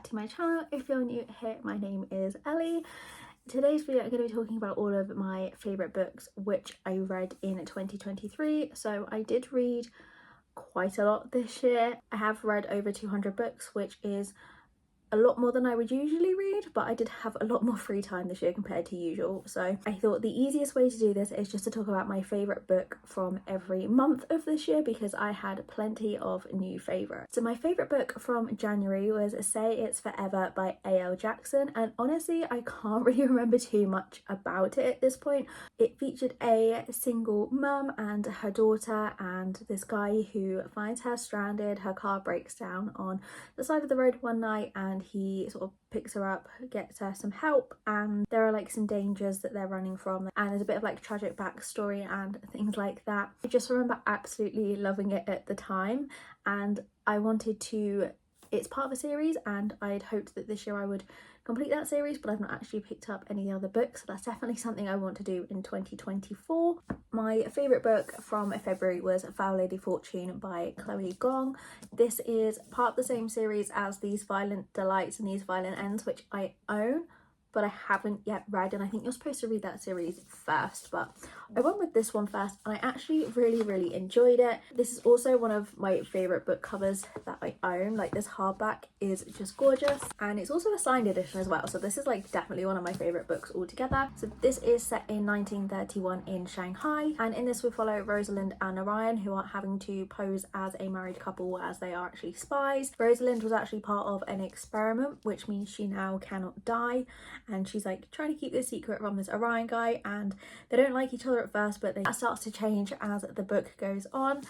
back to my channel. If you're new here, my name is Ellie. In today's video I'm going to be talking about all of my favourite books which I read in 2023. So I did read quite a lot this year. I have read over 200 books, which is a lot more than I would usually read, but I did have a lot more free time this year compared to usual. So I thought the easiest way to do this is just to talk about my favourite book from every month of this year, because I had plenty of new favourites. So my favourite book from January was Say It's Forever by A.L. Jackson, and honestly I can't really remember too much about it at this point. It featured a single mum and her daughter and this guy who finds her stranded. Her car breaks down on the side of the road one night and he sort of picks her up, gets her some help, and there are like some dangers that they're running from, and there's a bit of like tragic backstory and things like that. I just remember absolutely loving it at the time, and I wanted to, it's part of a series and I had hoped that this year I would complete that series, but I've not actually picked up any other books, so that's definitely something I want to do in 2024. My favourite book from February was Foul Lady Fortune by Chloe Gong. This is part of the same series as These Violent Delights and These Violent Ends, which I own but I haven't yet read, and I think you're supposed to read that series first, but I went with this one first and I actually really enjoyed it. This is also one of my favourite book covers that I own. Like, this hardback is just gorgeous, and it's also a signed edition as well, so this is like definitely one of my favourite books altogether. So this is set in 1931 in Shanghai, and in this we follow Rosalind and Orion, who are having to pose as a married couple as they are actually spies. Rosalind was actually part of an experiment, which means she now cannot die, and she's like trying to keep this secret from this Orion guy, and they don't like each other at first, but that starts to change as the book goes on.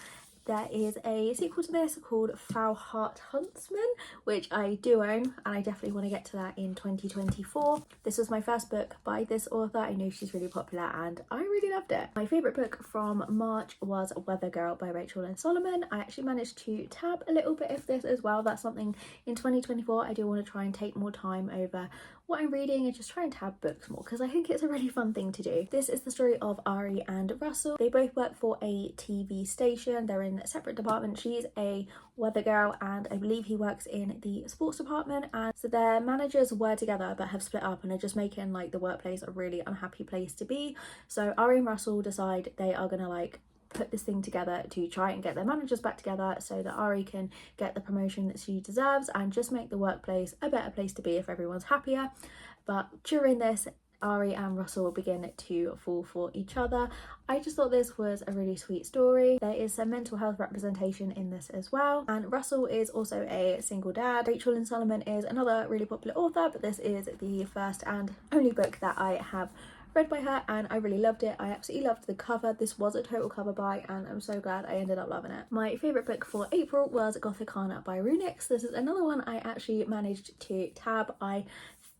There is a sequel to this called Foul Heart Huntsman, which I do own, and I definitely want to get to that in 2024. This was my first book by this author. I know she's really popular and I really loved it. My favourite book from March was Weather Girl by Rachel Lynn Solomon. I actually managed to tab a little bit of this as well. That's something in 2024 I do want to try and take more time over what I'm reading and just try and tab books more, because I think it's a really fun thing to do. This is the story of Ari and Russell. They both work for a TV station. They're in separate departments. She's a weather girl and I believe he works in the sports department, and so their managers were together but have split up and are just making like the workplace a really unhappy place to be. So Ari and Russell decide they are gonna like put this thing together to try and get their managers back together so that Ari can get the promotion that she deserves and just make the workplace a better place to be if everyone's happier. But during this, Ari and Russell begin to fall for each other. I just thought this was a really sweet story. There is some mental health representation in this as well, and Russell is also a single dad. Rachel Lynn Solomon is another really popular author, but this is the first and only book that I have read by her, and I really loved it. I absolutely loved the cover. This was a total cover buy and I'm so glad I ended up loving it. My favourite book for April was Gothicana by Runix. This is another one I actually managed to tab. I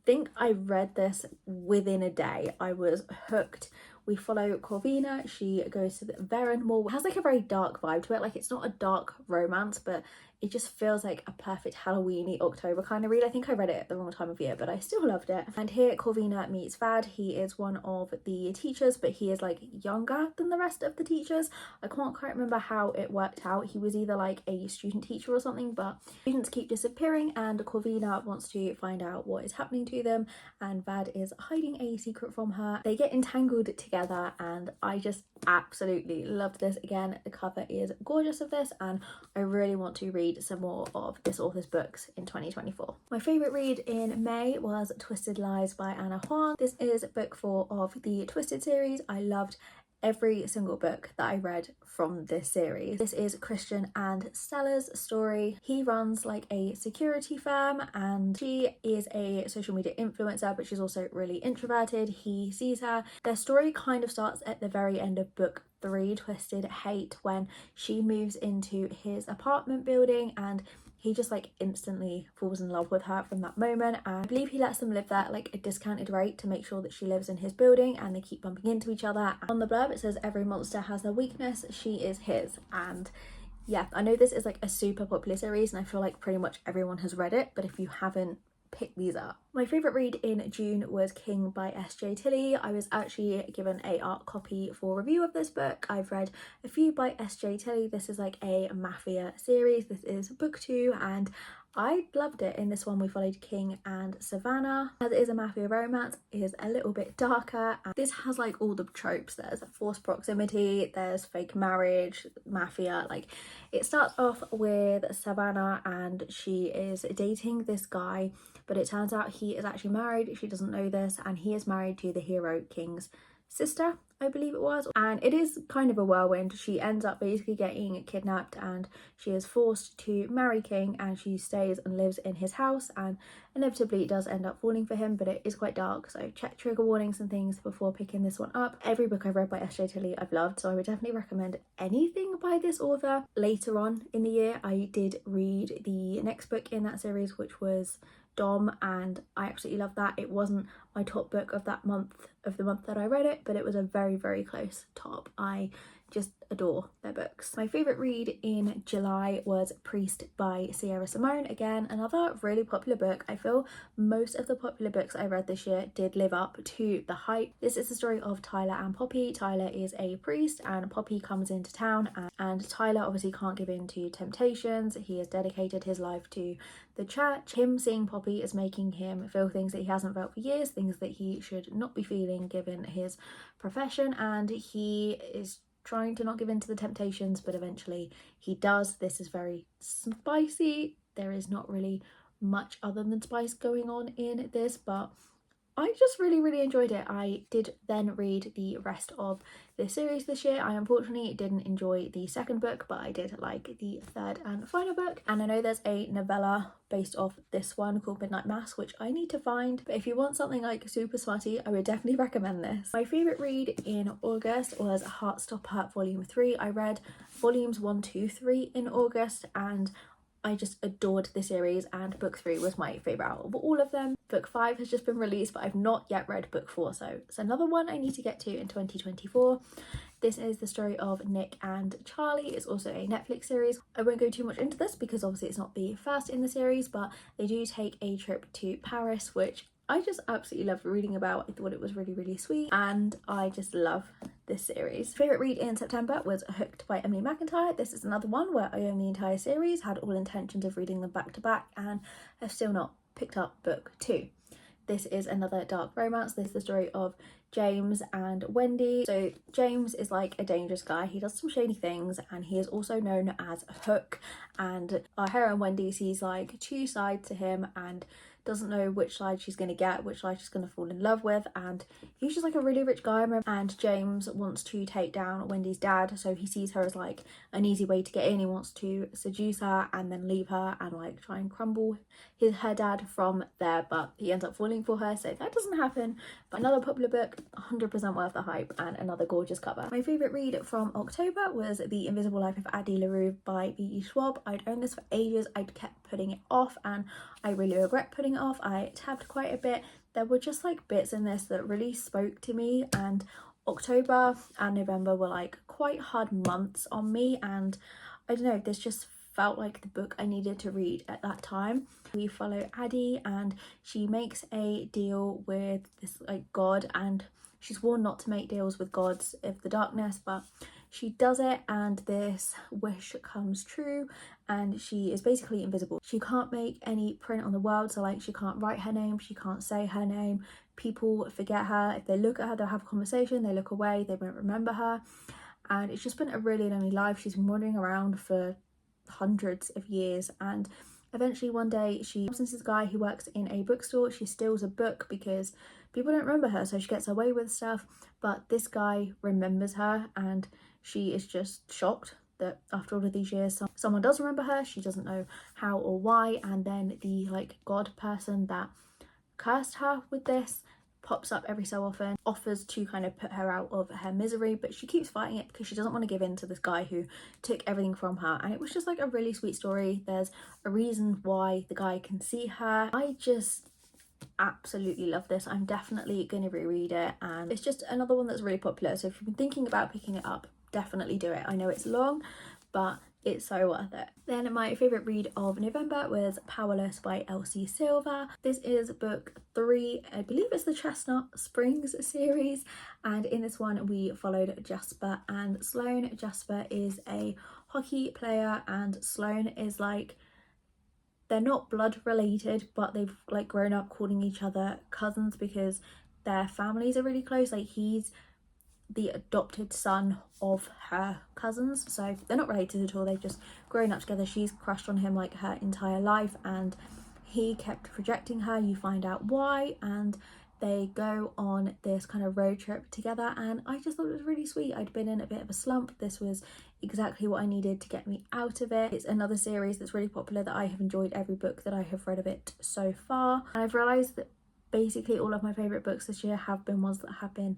think I read this within a day. I was hooked. We follow Corvina. She goes to the Varen Mall. It has like a very dark vibe to it. Like, it's not a dark romance, but it just feels like a perfect Halloween-y October kind of read. I think I read it at the wrong time of year, but I still loved it. And here Corvina meets Vad. He is one of the teachers, but he is like younger than the rest of the teachers. I can't quite remember how it worked out. He was either like a student teacher or something, but students keep disappearing and Corvina wants to find out what is happening to them, and Vad is hiding a secret from her. They get entangled together and I just absolutely loved this. Again, the cover is gorgeous of this and I really want to read some more of this author's books in 2024. My favourite read in May was Twisted Lies by Anna Huang. This is book 4 of the Twisted series. I loved every single book that I read from this series. This is Christian and Stella's story. He runs like a security firm and she is a social media influencer, but she's also really introverted. He sees her. Their story kind of starts at the very end of book 3, Twisted Hate, when she moves into his apartment building and he just like instantly falls in love with her from that moment, and I believe he lets them live there at like a discounted rate to make sure that she lives in his building, and they keep bumping into each other. On the blurb it says every monster has their weakness, she is his. And yeah, I know this is like a super popular series and I feel like pretty much everyone has read it, but if you haven't, pick these up. My favourite read in June was King by S.J. Tilley. I was actually given a art copy for review of this book. I've read a few by S.J. Tilley. This is like a mafia series. This is book 2 and I loved it. In this one we followed King and Savannah. As it is a mafia romance, it is a little bit darker, and this has like all the tropes. There's forced proximity, there's fake marriage, mafia. Like, it starts off with Savannah and she is dating this guy, but it turns out he is actually married. She doesn't know this, and he is married to the hero King's sister, I believe it was, and it is kind of a whirlwind. She ends up basically getting kidnapped and she is forced to marry King, and she stays and lives in his house, and inevitably does end up falling for him, but it is quite dark, so check trigger warnings and things before picking this one up. Every book I've read by S.J. Tilly I've loved, so I would definitely recommend anything by this author. Later on in the year I did read the next book in that series, which was Dom, and I absolutely loved that. It wasn't my top book of that month, of the month that I read it, but it was a very, very close top. I just adore their books. My favourite read in July was Priest by Sierra Simone. Again, another really popular book. I feel most of the popular books I read this year did live up to the hype. This is the story of Tyler and Poppy. Tyler is a priest and Poppy comes into town, and Tyler obviously can't give in to temptations. He has dedicated his life to the church. Him seeing Poppy is making him feel things that he hasn't felt for years, things that he should not be feeling given his profession, and he is trying to not give in to the temptations, but eventually he does. This is very spicy. There is not really much other than spice going on in this, but I just really enjoyed it. I did then read the rest of the series this year. I unfortunately didn't enjoy the second book, but I did like the third and final book. And I know there's a novella based off this one called Midnight Mass, which I need to find. But if you want something like super smutty, I would definitely recommend this. My favourite read in August was Heartstopper Volume 3. I read volumes 1, 2, 3 in August, and I just adored the series, and book 3 was my favourite out of all of them. Book 5 has just been released, but I've not yet read book 4, so it's another one I need to get to in 2024. This is the story of Nick and Charlie. It's also a Netflix series. I won't go too much into this because obviously it's not the first in the series, but they do take a trip to Paris, which I just absolutely loved reading about. I thought it was really sweet, and I just love this series. Favourite read in September was Hooked by Emily McIntyre. This is another one where I own the entire series, had all intentions of reading them back to back, and have still not picked up book 2. This is another dark romance. This is the story of James and Wendy. So James is like a dangerous guy. He does some shady things, and he is also known as Hook, and our heroine Wendy sees like 2 sides to him and doesn't know which side she's going to get, which side she's going to fall in love with, and he's just like a really rich guy, and James wants to take down Wendy's dad, so he sees her as like an easy way to get in. He wants to seduce her and then leave her and like try and crumble her dad from there, but he ends up falling for her, so that doesn't happen. But another popular book, 100% worth the hype, and another gorgeous cover. My favourite read from October was The Invisible Life of Addie LaRue by V.E. Schwab. I'd owned this for ages. I'd kept putting it off, and I really regret putting it off. I tabbed quite a bit. There were just like bits in this that really spoke to me, and October and November were like quite hard months on me, and I don't know, this just felt like the book I needed to read at that time. We follow Addie, and she makes a deal with this like god, and she's sworn not to make deals with gods of the darkness, but she does it, and this wish comes true, and she is basically invisible. She can't make any print on the world, so like she can't write her name, she can't say her name. People forget her. If they look at her, they'll have a conversation, they look away, they won't remember her, and it's just been a really lonely life. She's been wandering around for hundreds of years, and eventually one day she bumps into this guy who works in a bookstore. She steals a book because people don't remember her, so she gets away with stuff, but this guy remembers her, and she is just shocked that after all of these years someone does remember her. She doesn't know how or why, and then the like god person that cursed her with this pops up every so often, offers to kind of put her out of her misery, but she keeps fighting it because she doesn't want to give in to this guy who took everything from her. And it was just like a really sweet story. There's a reason why the guy can see her. I just absolutely love this. I'm definitely going to reread it, and it's just another one that's really popular, so if you've been thinking about picking it up, definitely do it. I know it's long, but it's so worth it. Then my favourite read of November was Powerless by Elsie Silver. This is book 3, I believe it's the Chestnut Springs series, and in this one we followed Jasper and Sloane. Jasper is a hockey player and Sloane is like they're not blood related, but they've like grown up calling each other cousins because their families are really close. Like he's the adopted son of her cousins, so they're not related at all, they've just grown up together. She's crushed on him like her entire life and he kept rejecting her. You find out why, and they go on this kind of road trip together, and I just thought it was really sweet. I'd been in a bit of a slump. This was exactly what I needed to get me out of it. It's another series that's really popular that I have enjoyed every book that I have read of it so far. And I've realised that basically all of my favourite books this year have been ones that have been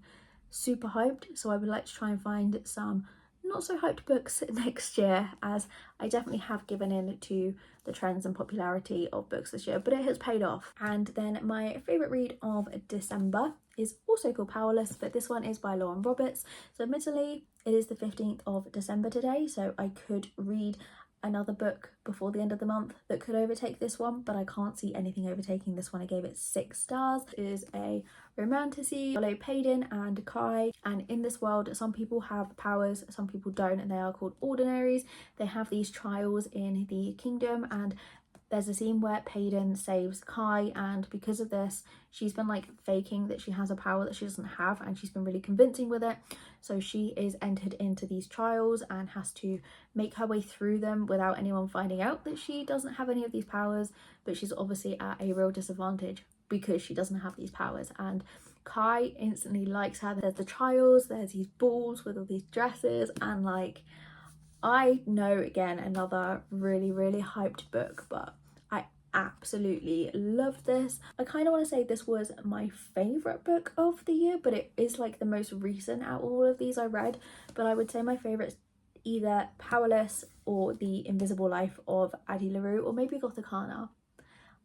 super hyped, so I would like to try and find some not so hyped books next year, as I definitely have given in to the trends and popularity of books this year, but it has paid off. And then my favourite read of December is also called Powerless, but this one is by Lauren Roberts. So admittedly it is the 15th of December today, so I could read another book before the end of the month that could overtake this one, but I can't see anything overtaking this one. I gave it 6 stars. It is a romantasy, follow Payden and Kai, and in this world some people have powers, some people don't, and they are called ordinaries. They have these trials in the kingdom, and there's a scene where Payden saves Kai, and because of this she's been like faking that she has a power that she doesn't have, and she's been really convincing with it. So she is entered into these trials and has to make her way through them without anyone finding out that she doesn't have any of these powers, but she's obviously at a real disadvantage because she doesn't have these powers. And Kai instantly likes her. There's the trials, there's these balls with all these dresses, and like, I know, again, another really hyped book, but I absolutely loved this. I kind of want to say this was my favourite book of the year, but it is like the most recent out of all of these I read. But I would say my favourite's either Powerless or The Invisible Life of Addie LaRue, or maybe Gothicana.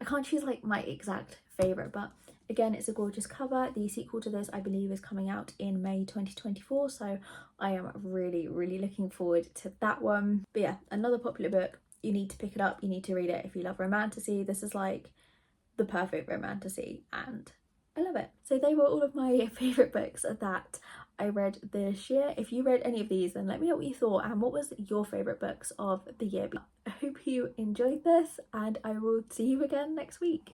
I can't choose like my exact favourite, but again, it's a gorgeous cover. The sequel to this, I believe, is coming out in May 2024, so I am really looking forward to that one. But yeah, another popular book. You need to pick it up, you need to read it if you love romantasy. This is like the perfect romantasy and I love it. So they were all of my favourite books that I read this year. If you read any of these, then let me know what you thought and what was your favourite books of the year. I hope you enjoyed this, and I will see you again next week.